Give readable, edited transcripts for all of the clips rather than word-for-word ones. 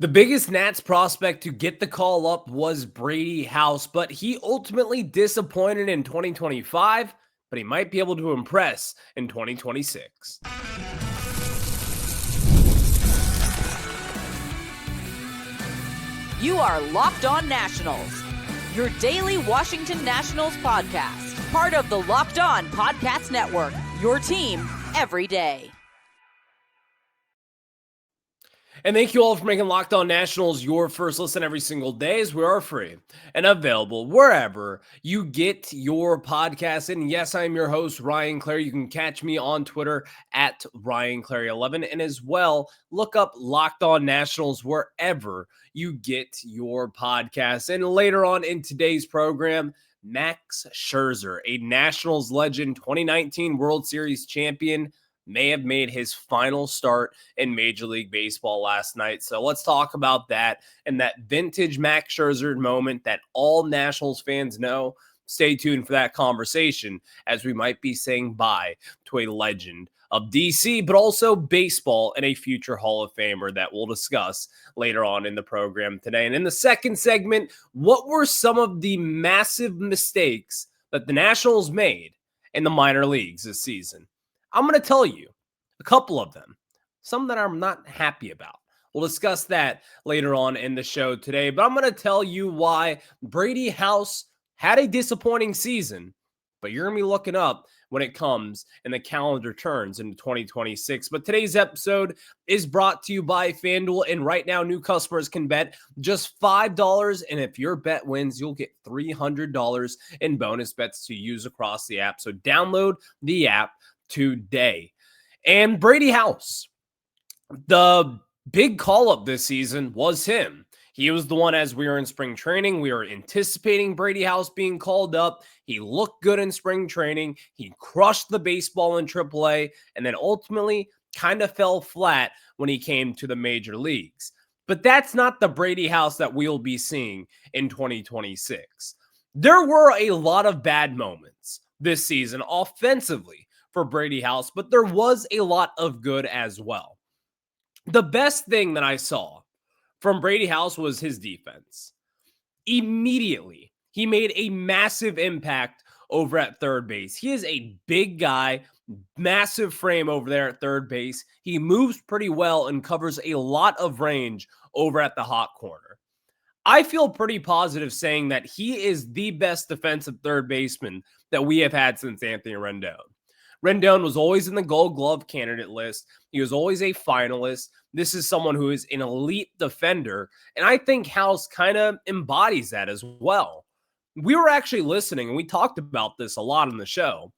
The biggest Nats prospect to get the call up was Brady House, but he ultimately disappointed in 2025, but he might be able to impress in 2026. You are Locked On Nationals, your daily Washington Nationals podcast, part of the Locked On Podcast Network, your team every day. And thank you all for making Locked On Nationals your first listen every single day, as we are free and available wherever you get your podcasts. And yes, I'm your host, Ryan Clary. You can catch me on Twitter at RyanClary11. And as well, look up Locked On Nationals wherever you get your podcasts. And later on in today's program, Max Scherzer, a Nationals legend, 2019 World Series champion, may have made his final start in Major League Baseball last night. So let's talk about that and that vintage Max Scherzer moment that all Nationals fans know. Stay tuned for that conversation as we might be saying bye to a legend of DC, but also baseball and a future Hall of Famer that we'll discuss later on in the program today. And in the second segment, what were some of the massive mistakes that the Nationals made in the minor leagues this season? I'm going to tell you a couple of them, some that I'm not happy about. We'll discuss that later on in the show today, but I'm going to tell you why Brady House had a disappointing season, but you're going to be looking up when it comes and the calendar turns into 2026. But today's episode is brought to you by FanDuel, and right now new customers can bet just $5, and if your bet wins, you'll get $300 in bonus bets to use across the app. So download the app today. And Brady House, the big call-up this season was him. He was the one, as we were in spring training, we were anticipating Brady House being called up. He looked good in spring training. He crushed the baseball in AAA, and then ultimately kind of fell flat when he came to the major leagues. But that's not the Brady House that we'll be seeing in 2026. There were a lot of bad moments this season offensively for Brady House, but there was a lot of good as well. The best thing that I saw from Brady House was his defense. Immediately, he made a massive impact over at third base. He is a big guy, massive frame over there at third base. He moves pretty well and covers a lot of range over at the hot corner. I feel pretty positive saying that he is the best defensive third baseman that we have had since Anthony Rendon. Rendon was always in the Gold Glove candidate list. He was always a finalist. This is someone who is an elite defender, and I think House kind of embodies that as well. We were actually listening, and we talked about this a lot on the show,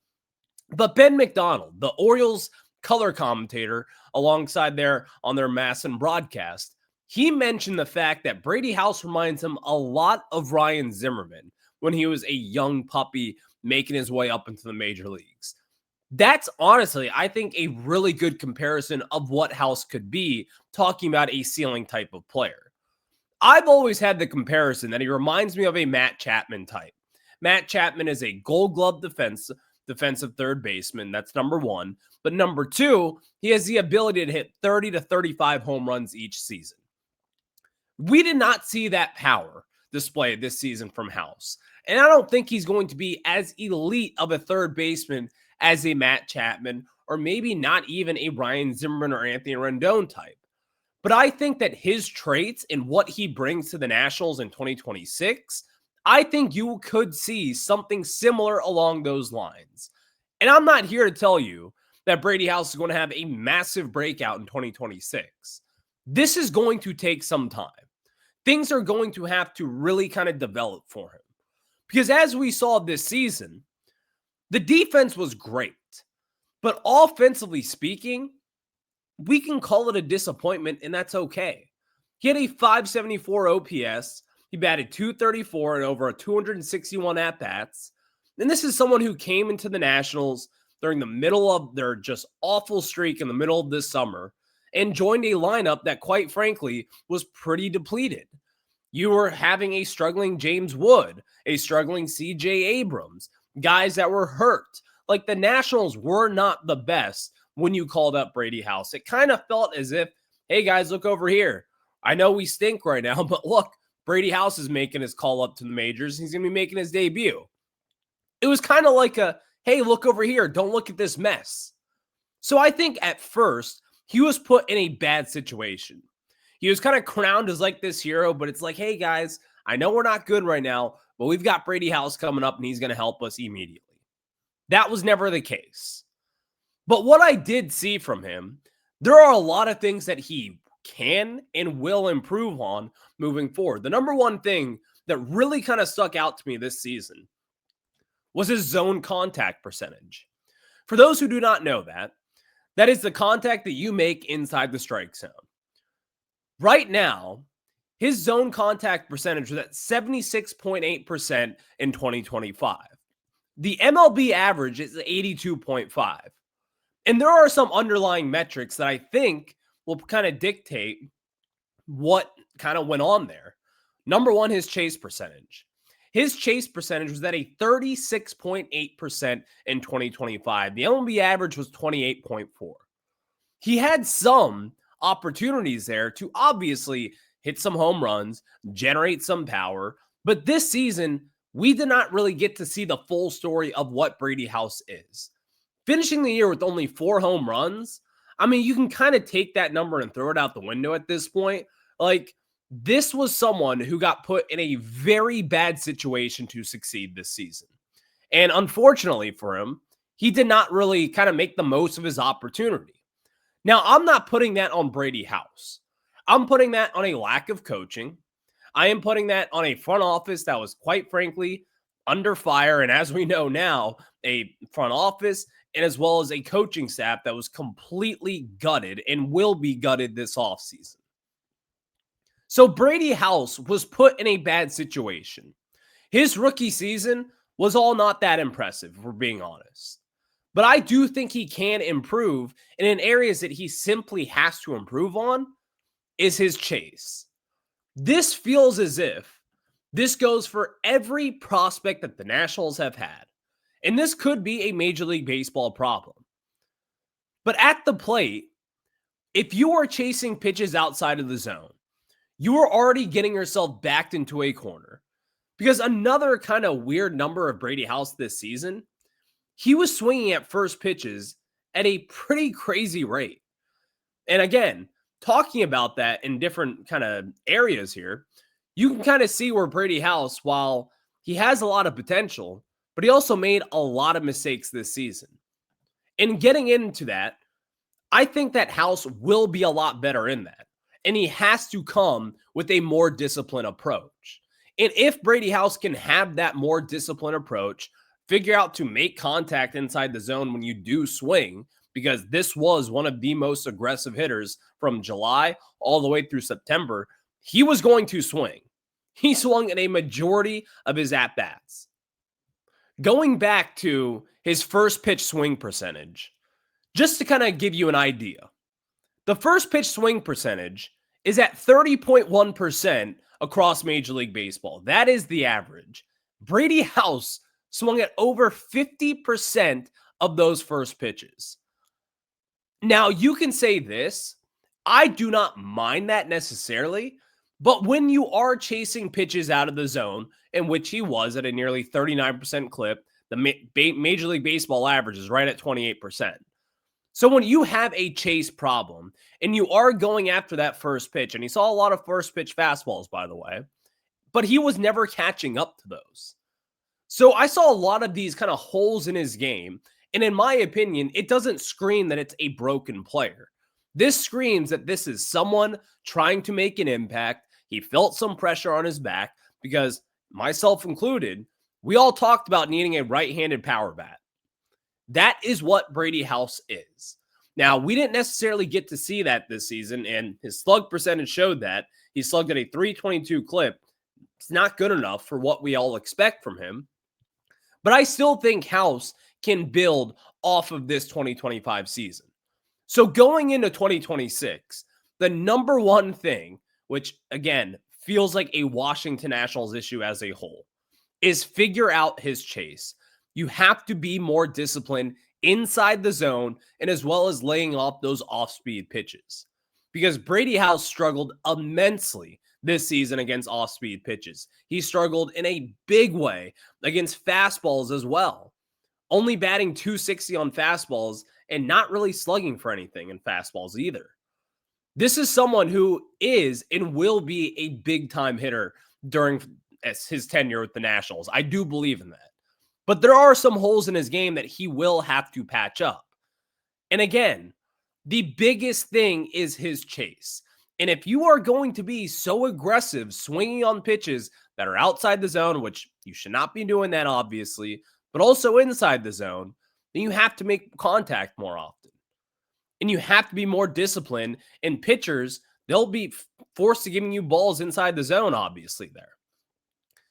but Ben McDonald, the Orioles color commentator, alongside there on their MASN broadcast, he mentioned the fact that Brady House reminds him a lot of Ryan Zimmerman when he was a young puppy making his way up into the major leagues. That's honestly, I think, a really good comparison of what House could be, talking about a ceiling type of player. I've always had the comparison that he reminds me of a Matt Chapman type. Matt Chapman is a Gold Glove defensive third baseman. That's number one. But number two, he has the ability to hit 30 to 35 home runs each season. We did not see that power displayed this season from House. And I don't think he's going to be as elite of a third baseman as a Matt Chapman, or maybe not even a Ryan Zimmerman or Anthony Rendon type. But I think that his traits and what he brings to the Nationals in 2026, I think you could see something similar along those lines. And I'm not here to tell you that Brady House is going to have a massive breakout in 2026. This is going to take some time. Things are going to have to really kind of develop for him. Because as we saw this season, the defense was great, but offensively speaking, we can call it a disappointment, and that's okay. He had a 574 OPS. He batted .234 and over a 261 at-bats. And this is someone who came into the Nationals during the middle of their just awful streak in the middle of this summer and joined a lineup that, quite frankly, was pretty depleted. You were having a struggling James Wood, a struggling C.J. Abrams, guys that were hurt. Like, the Nationals were not the best when you called up Brady House. It kind of felt as if, hey guys, look over here. I know we stink right now, but look, Brady House is making his call up to the majors. He's going to be making his debut. It was kind of like a, hey, look over here. Don't look at this mess. So I think at first, he was put in a bad situation. He was kind of crowned as like this hero, but it's like, hey, guys, I know we're not good right now, but we've got Brady House coming up, and he's going to help us immediately. That was never the case. But what I did see from him, there are a lot of things that he can and will improve on moving forward. The number one thing that really kind of stuck out to me this season was his zone contact percentage. For those who do not know that is the contact that you make inside the strike zone. Right now, his zone contact percentage was at 76.8% in 2025. The MLB average is 82.5. And there are some underlying metrics that I think will kind of dictate what kind of went on there. Number one, his chase percentage. His chase percentage was at a 36.8% in 2025. The MLB average was 28.4. He had some opportunities there to obviously hit some home runs, generate some power, but this season, we did not really get to see the full story of what Brady House is. Finishing the year with only 4 home runs, I mean, you can kind of take that number and throw it out the window at this point. Like, this was someone who got put in a very bad situation to succeed this season. And unfortunately for him, he did not really kind of make the most of his opportunity. Now, I'm not putting that on Brady House. I'm putting that on a lack of coaching. I am putting that on a front office that was, quite frankly, under fire. And as we know now, a front office and as well as a coaching staff that was completely gutted and will be gutted this offseason. So Brady House was put in a bad situation. His rookie season was all not that impressive, if we're being honest. But I do think he can improve, and in areas that he simply has to improve on is his chase. This feels as if this goes for every prospect that the Nationals have had. And this could be a Major League Baseball problem. But at the plate, if you are chasing pitches outside of the zone, you are already getting yourself backed into a corner. Because another kind of weird number of Brady House this season, he was swinging at first pitches at a pretty crazy rate. And again, talking about that in different kind of areas here, you can kind of see where Brady House, while he has a lot of potential, but he also made a lot of mistakes this season. And getting into that, I think that House will be a lot better in that. And he has to come with a more disciplined approach. And if Brady House can have that more disciplined approach, figure out to make contact inside the zone when you do swing, because this was one of the most aggressive hitters from July all the way through September, he was going to swing. He swung in a majority of his at-bats. Going back to his first pitch swing percentage, just to kind of give you an idea, the first pitch swing percentage is at 30.1% across Major League Baseball. That is the average. Brady House swung at over 50% of those first pitches. Now, you can say this, I do not mind that necessarily, but when you are chasing pitches out of the zone, in which he was at a nearly 39% clip, the Major League Baseball average is right at 28%. So when you have a chase problem and you are going after that first pitch, and he saw a lot of first pitch fastballs, by the way, but he was never catching up to those. So I saw a lot of these kind of holes in his game. And in my opinion, it doesn't scream that it's a broken player. This screams that this is someone trying to make an impact. He felt some pressure on his back because, myself included, we all talked about needing a right-handed power bat. That is what Brady House is. Now, we didn't necessarily get to see that this season, and his slug percentage showed that. He slugged at a 322 clip. It's not good enough for what we all expect from him. But I still think House can build off of this 2025 season. So going into 2026, the number one thing, which again feels like a Washington Nationals issue as a whole, is figure out his chase. You have to be more disciplined inside the zone and as well as laying off those off-speed pitches. because Brady House struggled immensely this season against off-speed pitches. He struggled in a big way against fastballs as well, only batting .260 on fastballs and not really slugging for anything in fastballs either. This is someone who is and will be a big-time hitter during his tenure with the Nationals. I do believe in that. But there are some holes in his game that he will have to patch up. And again, the biggest thing is his chase. And if you are going to be so aggressive swinging on pitches that are outside the zone, which you should not be doing that obviously, but also inside the zone, then you have to make contact more often. And you have to be more disciplined. And pitchers, they'll be forced to giving you balls inside the zone, obviously, there.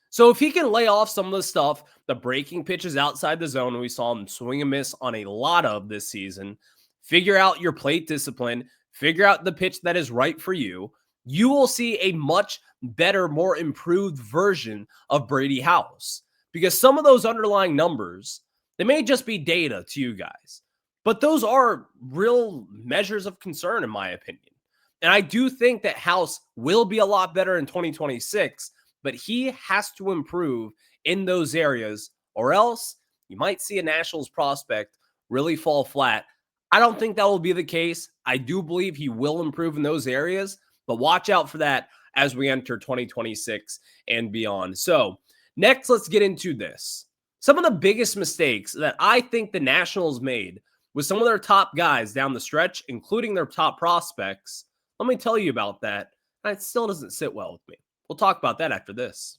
So if he can lay off some of the stuff, the breaking pitches outside the zone, we saw him swing and miss on a lot of this season, figure out your plate discipline, figure out the pitch that is right for you, you will see a much better, more improved version of Brady House. Because some of those underlying numbers, they may just be data to you guys, but those are real measures of concern, in my opinion. And I do think that House will be a lot better in 2026, but he has to improve in those areas, or else you might see a Nationals prospect really fall flat. I don't think that will be the case. I do believe he will improve in those areas, but watch out for that as we enter 2026 and beyond. So next, let's get into this. Some of the biggest mistakes that I think the Nationals made with some of their top guys down the stretch, including their top prospects. Let me tell you about that. And it still doesn't sit well with me. We'll talk about that after this.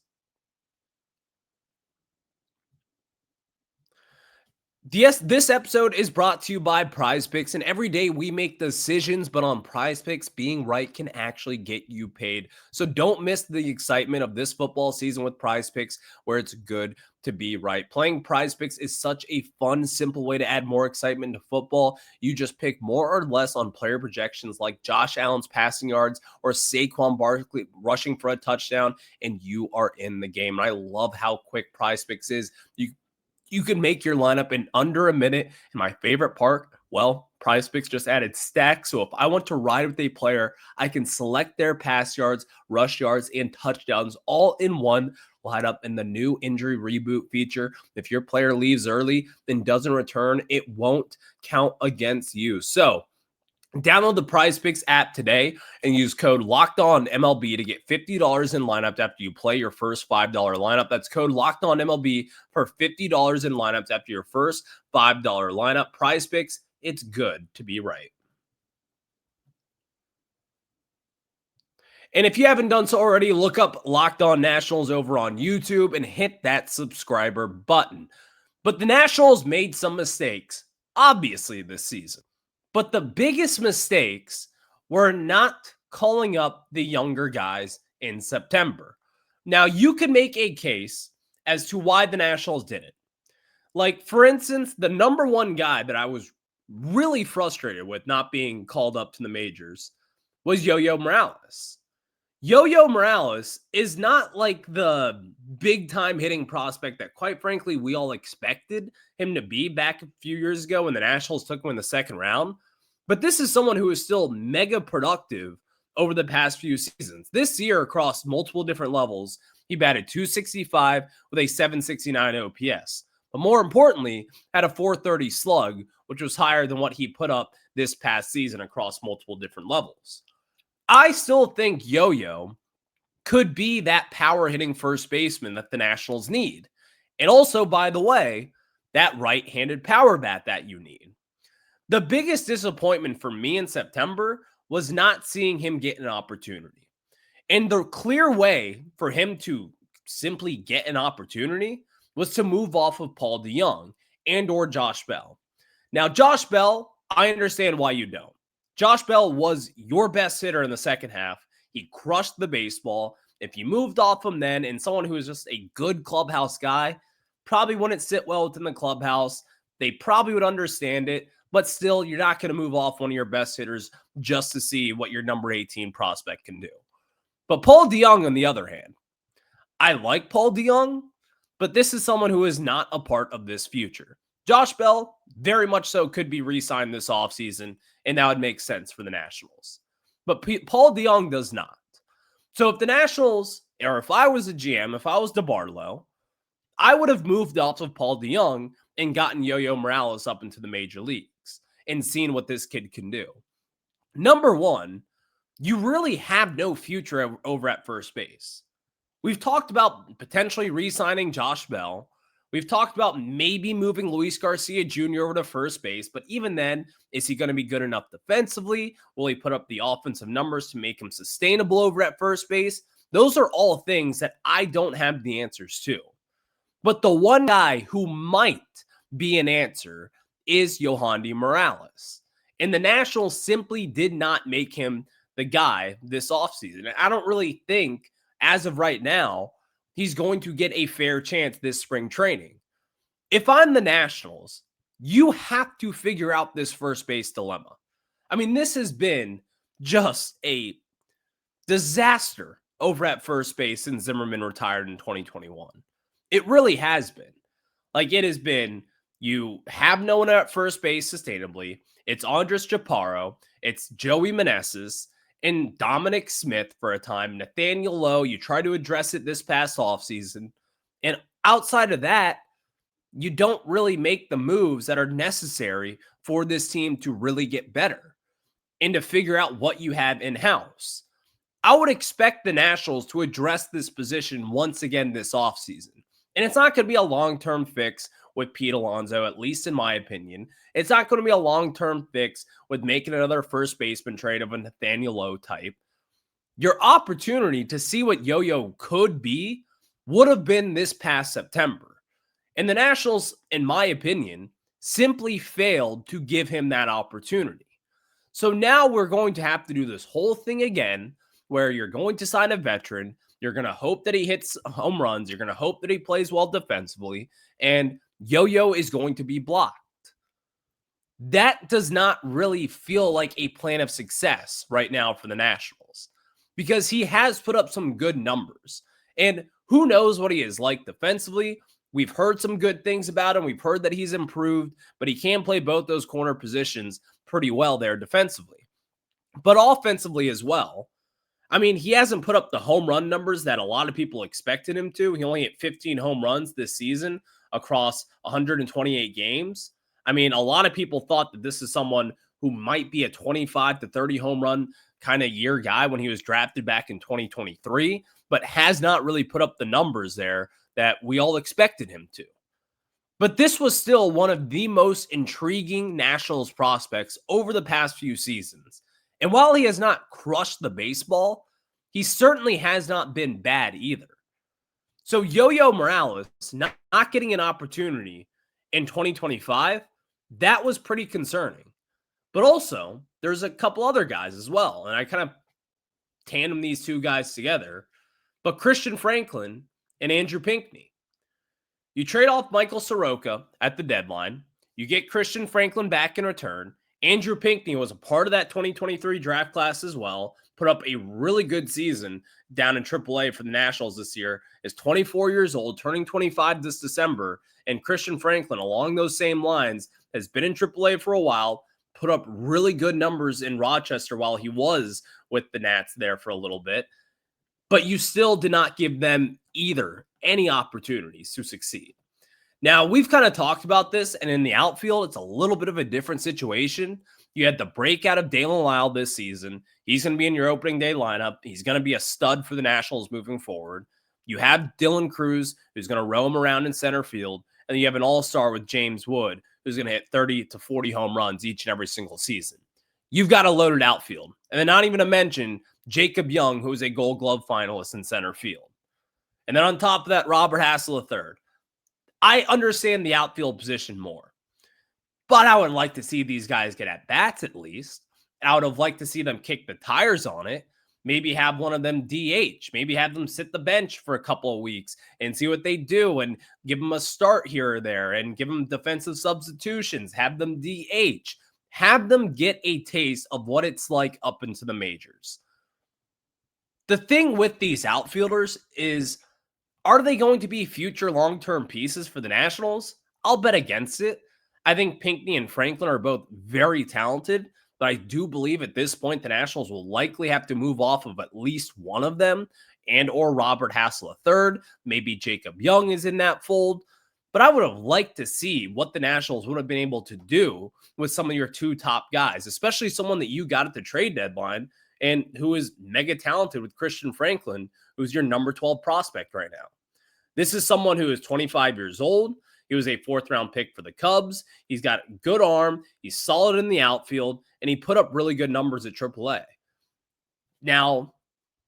Yes, this episode is brought to you by PrizePicks, and every day we make decisions, but on PrizePicks, being right can actually get you paid. So don't miss the excitement of this football season with PrizePicks, where it's good to be right. Playing PrizePicks is such a fun, simple way to add more excitement to football. You just pick more or less on player projections like Josh Allen's passing yards or Saquon Barkley rushing for a touchdown, and you are in the game. And I love how quick PrizePicks is. You can make your lineup in under a minute. And my favorite part, well, PrizePicks just added stacks. So if I want to ride with a player, I can select their pass yards, rush yards, and touchdowns all in one lineup in the new injury reboot feature. If your player leaves early and doesn't return, it won't count against you. So download the PrizePicks app today and use code LOCKEDONMLB to get $50 in lineups after you play your first $5 lineup. That's code LOCKEDONMLB for $50 in lineups after your first $5 lineup. PrizePicks, it's good to be right. And if you haven't done so already, look up Locked On Nationals over on YouTube and hit that subscriber button. But the Nationals made some mistakes, obviously, this season. But the biggest mistakes were not calling up the younger guys in September. Now, you can make a case as to why the Nationals did it. Like, for instance, the number one guy that I was really frustrated with not being called up to the majors was Yo-Yo Morales. Yo-Yo Morales is not like the big-time hitting prospect that, quite frankly, we all expected him to be back a few years ago when the Nationals took him in the second round. But this is someone who is still mega productive over the past few seasons. This year, across multiple different levels, he batted .265 with a .769 OPS. But more importantly, had a .430 slug, which was higher than what he put up this past season across multiple different levels. I still think Yo-Yo could be that power-hitting first baseman that the Nationals need. And also, by the way, that right-handed power bat that you need. The biggest disappointment for me in September was not seeing him get an opportunity. And the clear way for him to simply get an opportunity was to move off of Paul DeJong and or Josh Bell. Now, Josh Bell, I understand why you don't. Josh Bell was your best hitter in the second half. He crushed the baseball. If you moved off him then, and someone who is just a good clubhouse guy, probably wouldn't sit well within the clubhouse. They probably would understand it, but still, you're not going to move off one of your best hitters just to see what your number 18 prospect can do. But Paul DeJong, on the other hand, I like Paul DeJong, but this is someone who is not a part of this future. Josh Bell, very much so, could be re-signed this offseason, and that would make sense for the Nationals. but Paul DeJong does not. So if the Nationals, or if I was a GM, if I was DeBartolo, I would have moved off of Paul DeJong and gotten Yo-Yo Morales up into the major leagues and seen what this kid can do. Number one, you really have no future over at first base. We've talked about potentially re-signing Josh Bell. We've talked about maybe moving Luis Garcia Jr. over to first base, but even then, is he going to be good enough defensively? Will he put up the offensive numbers to make him sustainable over at first base? Those are all things that I don't have the answers to. But the one guy who might be an answer is Yohandy Morales. And the Nationals simply did not make him the guy this offseason. I don't really think, as of right now, he's going to get a fair chance this spring training. If I'm the Nationals, you have to figure out this first base dilemma. I mean, this has been just a disaster over at first base since Zimmerman retired in 2021. It really has been. Like, it has been, you have no one at first base sustainably. It's Andres Chaparro. It's Joey Meneses and Dominic Smith for a time. Nathaniel Lowe, you try to address it this past offseason. And outside of that, you don't really make the moves that are necessary for this team to really get better and to figure out what you have in-house. I would expect the Nationals to address this position once again this offseason. And it's not going to be a long-term fix with Pete Alonso, at least in my opinion. It's not going to be a long-term fix with making another first baseman trade of a Nathaniel Lowe type. Your opportunity to see what Yo-Yo could be would have been this past September. And the Nationals, in my opinion, simply failed to give him that opportunity. So now we're going to have to do this whole thing again, where you're going to sign a veteran. You're going to hope that he hits home runs. You're going to hope that he plays well defensively. And Yo-Yo is going to be blocked. That does not really feel like a plan of success right now for the Nationals, because he has put up some good numbers. And who knows what he is like defensively. We've heard some good things about him. We've heard that he's improved, but he can play both those corner positions pretty well there defensively. But offensively as well, I mean, he hasn't put up the home run numbers that a lot of people expected him to. He only hit 15 home runs this season across 128 games. I mean, a lot of people thought that this is someone who might be a 25 to 30 home run kind of year guy when he was drafted back in 2023, but has not really put up the numbers there that we all expected him to. But this was still one of the most intriguing Nationals prospects over the past few seasons. And while he has not crushed the baseball, he certainly has not been bad either. So Yo-Yo Morales not getting an opportunity in 2025, that was pretty concerning. But also, there's a couple other guys as well. And I kind of tandem these two guys together. But Christian Franklin and Andrew Pinckney. You trade off Michael Soroka at the deadline. You get Christian Franklin back in return. Andrew Pinckney was a part of that 2023 draft class as well. Put up a really good season down in AAA for the Nationals this year. Is 24 years old, turning 25 this December. And Christian Franklin, along those same lines, has been in AAA for a while. Put up really good numbers in Rochester while he was with the Nats there for a little bit. But you still did not give them either any opportunities to succeed. Now, we've kind of talked about this, and in the outfield, it's a little bit of a different situation. You had the breakout of Dalen Lyle this season. He's going to be in your opening day lineup. He's going to be a stud for the Nationals moving forward. You have Dylan Cruz, who's going to roam around in center field, and you have an all-star with James Wood, who's going to hit 30 to 40 home runs each and every single season. You've got a loaded outfield. And then not even to mention Jacob Young, who is a Gold Glove finalist in center field. And then on top of that, Robert Hassel III. I understand the outfield position more, but I would like to see these guys get at bats at least. I would have liked to see them kick the tires on it. Maybe have one of them DH. Maybe have them sit the bench for a couple of weeks and see what they do and give them a start here or there and give them defensive substitutions. Have them DH. Have them get a taste of what it's like up into the majors. The thing with these outfielders is, are they going to be future long-term pieces for the Nationals? I'll bet against it. I think Pinckney and Franklin are both very talented, But I do believe at this point, the Nationals will likely have to move off of at least one of them and or Robert Hassel III. Maybe Jacob Young is in that fold. But I would have liked to see what the Nationals would have been able to do with some of your two top guys, especially someone that you got at the trade deadline and who is mega talented with Christian Franklin, who's your number 12 prospect right now. This is someone who is 25 years old. He was a 4th-round pick for the Cubs. He's got a good arm. He's solid in the outfield, and he put up really good numbers at AAA. Now,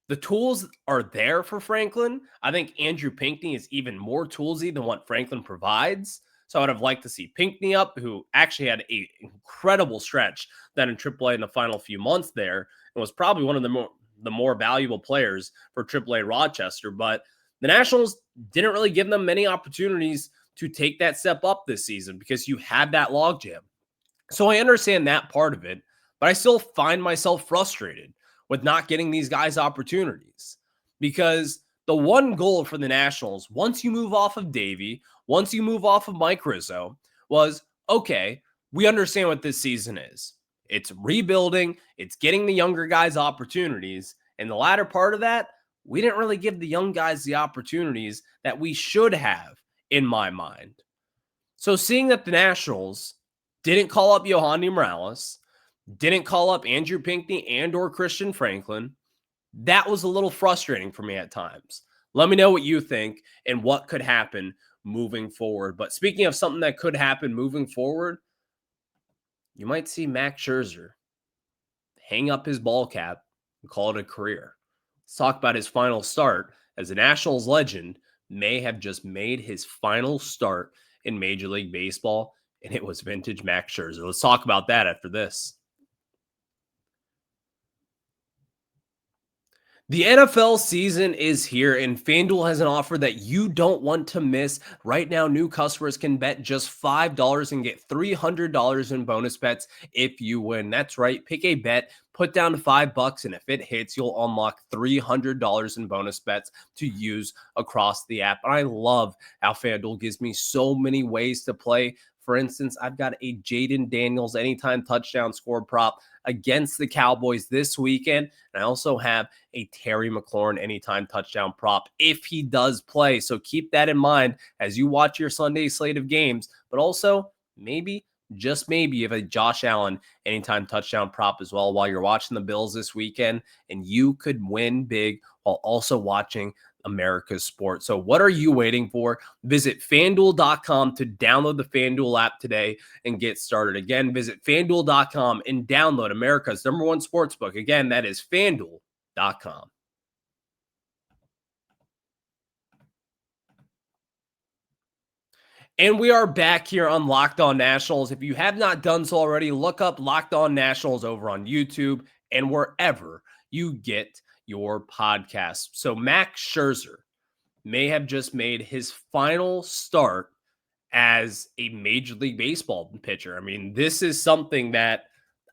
the tools are there for Franklin. I think Andrew Pinckney is even more toolsy than what Franklin provides. So I would have liked to see Pinckney up, who actually had an incredible stretch then in AAA in the final few months there, and was probably one of the more valuable players for AAA Rochester. But the Nationals didn't really give them many opportunities to take that step up this season because you had that logjam. So I understand that part of it, but I still find myself frustrated with not getting these guys opportunities, because the one goal for the Nationals, once you move off of Davey, once you move off of Mike Rizzo, was, okay, we understand what this season is. It's rebuilding. It's getting the younger guys opportunities. And the latter part of that, we didn't really give the young guys the opportunities that we should have, in my mind. So seeing that the Nationals didn't call up Yohandy Morales, didn't call up Andrew Pinckney and or Christian Franklin, that was a little frustrating for me at times. Let me know what you think and what could happen moving forward. But speaking of something that could happen moving forward, you might see Max Scherzer hang up his ball cap and call it a career. Let's talk about his final start, as the Nationals legend may have just made his final start in Major League Baseball, and it was vintage Max Scherzer. Let's talk about that after this. The NFL season is here, and FanDuel has an offer that you don't want to miss. Right now, new customers can bet just $5 and get $300 in bonus bets if you win. That's right. Pick a bet, put down $5, and if it hits, you'll unlock $300 in bonus bets to use across the app. And I love how FanDuel gives me so many ways to play. For instance, I've got a Jaden Daniels anytime touchdown score prop against the Cowboys this weekend. And I also have a Terry McLaurin anytime touchdown prop if he does play. So keep that in mind as you watch your Sunday slate of games, but also maybe, just maybe, you have a Josh Allen anytime touchdown prop as well while you're watching the Bills this weekend, and you could win big while also watching America's sport. So what are you waiting for? Visit FanDuel.com to download the FanDuel app today and get started. Again, visit FanDuel.com and download America's #1 sportsbook. Again, that is FanDuel.com. And we are back here on Locked On Nationals. If you have not done so already, look up Locked On Nationals over on YouTube and wherever you get your podcast. So Max Scherzer may have just made his final start as a Major League Baseball pitcher. I mean, this is something that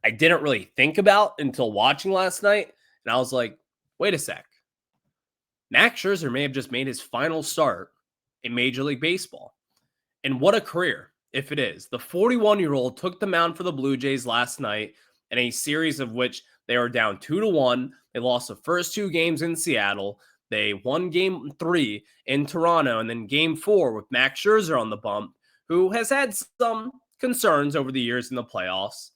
I didn't really think about until watching last night. And I was like, wait a sec. Max Scherzer may have just made his final start in Major League Baseball. And what a career, if it is. The 41-year-old took the mound for the Blue Jays last night in a series of which they were down 2-1. They lost the first 2 games in Seattle. They won game 3 in Toronto, and then game 4 with Max Scherzer on the bump, who has had some concerns over the years in the playoffs.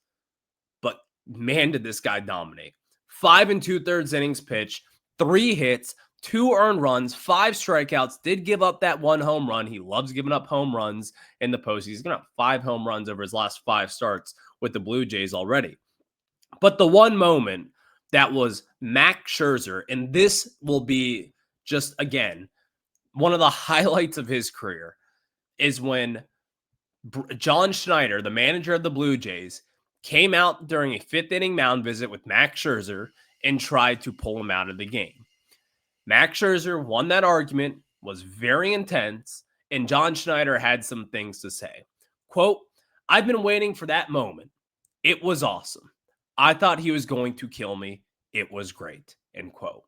But man, did this guy dominate. 5 2/3 innings pitched, 3 hits, 2 earned runs, 5 strikeouts, did give up that 1 home run. He loves giving up home runs in the postseason. He's given up 5 home runs over his last 5 starts with the Blue Jays already. But the one moment that was Max Scherzer, and this will be just, again, one of the highlights of his career, is when John Schneider, the manager of the Blue Jays, came out during a 5th inning mound visit with Max Scherzer and tried to pull him out of the game. Max Scherzer won that argument, was very intense, and John Schneider had some things to say. Quote, "I've been waiting for that moment. It was awesome. I thought he was going to kill me. It was great." End quote.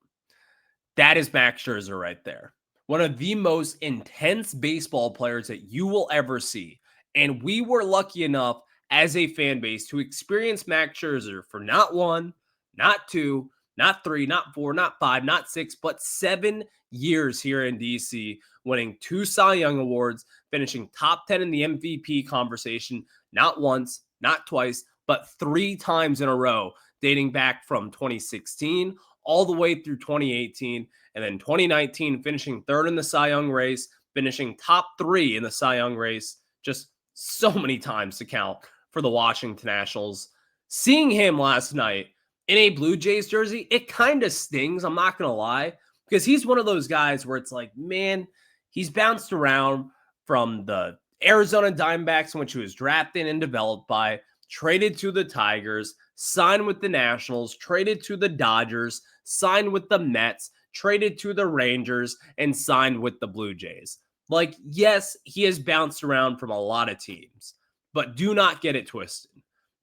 That is Max Scherzer right there. One of the most intense baseball players that you will ever see. And we were lucky enough as a fan base to experience Max Scherzer for not one, not two, not three, not four, not five, not six, but 7 years here in DC, winning 2 Cy Young Awards, finishing top 10 in the MVP conversation, not once, not twice, but 3 times in a row, dating back from 2016 all the way through 2018, and then 2019 finishing 3rd in the Cy Young race, finishing top 3 in the Cy Young race, just so many times to count for the Washington Nationals. Seeing him last night in a Blue Jays jersey, it kind of stings, I'm not going to lie, because he's one of those guys where it's like, man, he's bounced around from the Arizona Diamondbacks, in which he was drafted and developed by, traded to the Tigers, signed with the Nationals, traded to the Dodgers, signed with the Mets, traded to the Rangers, and signed with the Blue Jays. Like, yes, he has bounced around from a lot of teams, but do not get it twisted.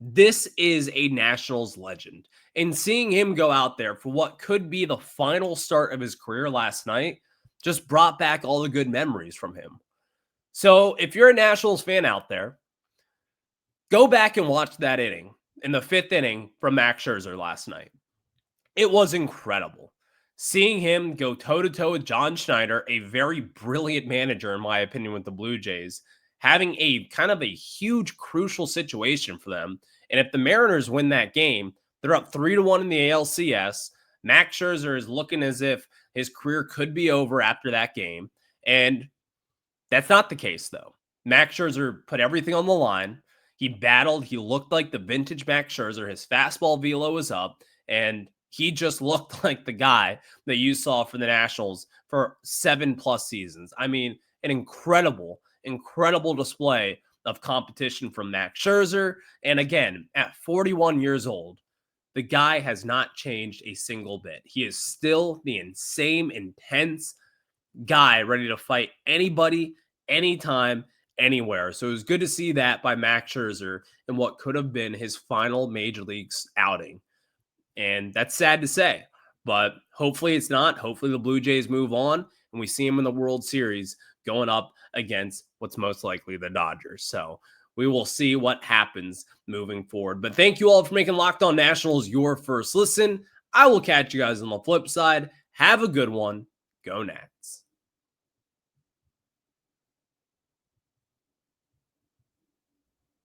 This is a Nationals legend. And seeing him go out there for what could be the final start of his career last night just brought back all the good memories from him. So if you're a Nationals fan out there, go back and watch that inning in the 5th inning from Max Scherzer last night. It was incredible. Seeing him go toe-to-toe with John Schneider, a very brilliant manager, in my opinion, with the Blue Jays, having a kind of a huge, crucial situation for them. And if the Mariners win that game, they're up 3-1 in the ALCS. Max Scherzer is looking as if his career could be over after that game. And that's not the case, though. Max Scherzer put everything on the line. He battled. He looked like the vintage Max Scherzer. His fastball velo was up, and he just looked like the guy that you saw for the Nationals for 7+ seasons. I mean, an incredible display of competition from Max Scherzer. And again, at 41 years old, the guy has not changed a single bit. He is still the insane, intense guy ready to fight anybody, anytime, anywhere. So it was good to see that by Max Scherzer in what could have been his final major leagues outing. And that's sad to say, but hopefully it's not. Hopefully the Blue Jays move on and we see him in the World Series going up against what's most likely the Dodgers. So we will see what happens moving forward. But thank you all for making Locked On Nationals your first listen. I will catch you guys on the flip side. Have a good one. Go Nats.